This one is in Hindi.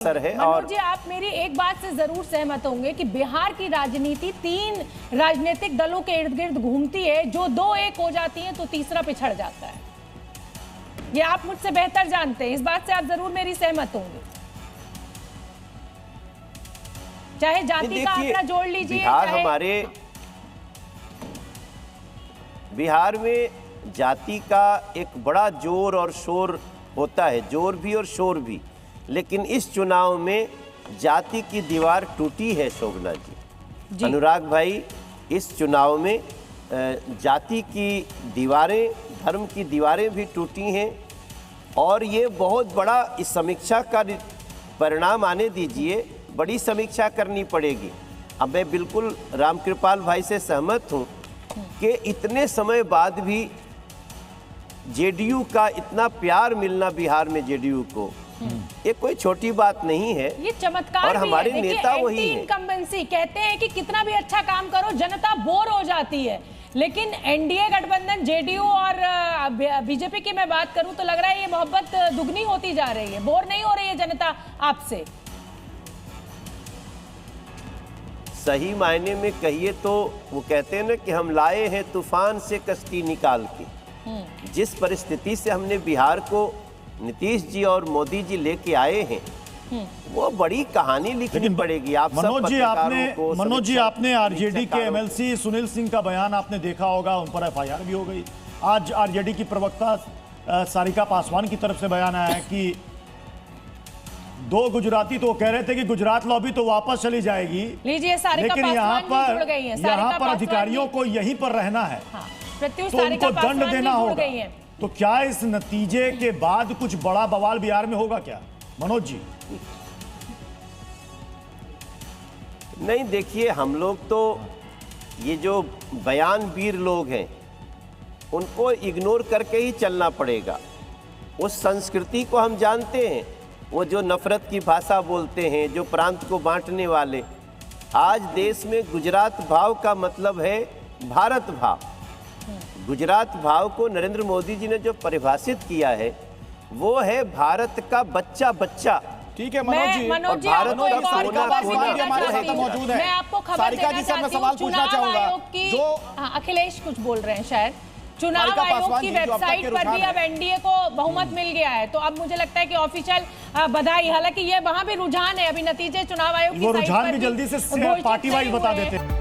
सर है। मनोज जी, आप मेरी एक बात से जरूर सहमत होंगे कि बिहार की राजनीति 3 राजनीतिक दलों के इर्द गिर्द घूमती है। जो 2 एक हो जाती हैं तो तीसरा पिछड़ जाता है। ये आप मुझसे बेहतर जानते हैं, इस बात से आप जरूर मेरी सहमत होंगे। चाहे जाति का आंकड़ा जोड़ लीजिए, बिहार में जाति का एक बड़ा जोर और शोर होता है, जोर भी और शोर भी। लेकिन इस चुनाव में जाति की दीवार टूटी है शोभना जी। अनुराग भाई, इस चुनाव में जाति की दीवारें, धर्म की दीवारें भी टूटी हैं और ये बहुत बड़ा इस समीक्षा का परिणाम आने दीजिए, बड़ी समीक्षा करनी पड़ेगी। अब मैं बिल्कुल रामकृपाल भाई से सहमत हूँ कि इतने समय बाद भी जेडीयू का इतना प्यार मिलना बिहार में जेडीयू को, ये कोई छोटी बात नहीं है। ये चमत्कार और हमारे है। नेता वही हैं। इनकम्बेंसी कहते हैं कि कितना भी अच्छा काम करो जनता बोर हो जाती है, लेकिन एनडीए गठबंधन जेडीयू और बीजेपी की मैं बात करूं तो लग रहा है ये मोहब्बत दुगनी होती जा रही है। बोर नहीं हो रही है जनता आपसे? सही मायने में कहिए तो वो कहते हैं ना कि हम लाए हैं तूफान से कश्ती निकाल के। जिस परिस्थिति से हमने बिहार को नीतीश जी और मोदी जी लेके आए हैं, वो बड़ी कहानी लिखनी पड़ेगी। आप मनोज जी, आपने आरजेडी के एमएलसी सुनील सिंह का बयान आपने देखा होगा, उन पर एफआईआर भी हो गई। आज आरजेडी की प्रवक्ता सारिका पासवान की तरफ से बयान आया है कि 2 गुजराती तो कह रहे थे कि गुजरात लॉबी तो वापस चली जाएगी, लेकिन यहाँ पर अधिकारियों को यहीं पर रहना है, तो उनको दंड देना होगा। तो क्या इस नतीजे के बाद कुछ बड़ा बवाल बिहार में होगा क्या मनोज जी? नहीं, देखिए, हम लोग तो ये जो बयानवीर लोग हैं उनको इग्नोर करके ही चलना पड़ेगा। उस संस्कृति को हम जानते हैं, वो जो नफरत की भाषा बोलते हैं, जो प्रांत को बांटने वाले। आज देश में गुजरात भाव का मतलब है भारत भाव। गुजरात भाव को नरेंद्र मोदी जी ने जो परिभाषित किया है वो है भारत का बच्चा बच्चा। ठीक है मनोज जी, भारत मौजूद है। मैं आपको खबर देना चाहती हूं, चुनाव आयोग की अखिलेश कुछ बोल रहे हैं शायद। चुनाव आयोग की वेबसाइट पर भी अब एनडीए को बहुमत मिल गया है, तो अब मुझे लगता है कि ऑफिशियल बधाई। हालांकि ये वहां भी रुझान है, अभी नतीजे चुनाव आयोग की साइट पर रुझान भी जल्दी से पार्टी वाइज बता देते हैं।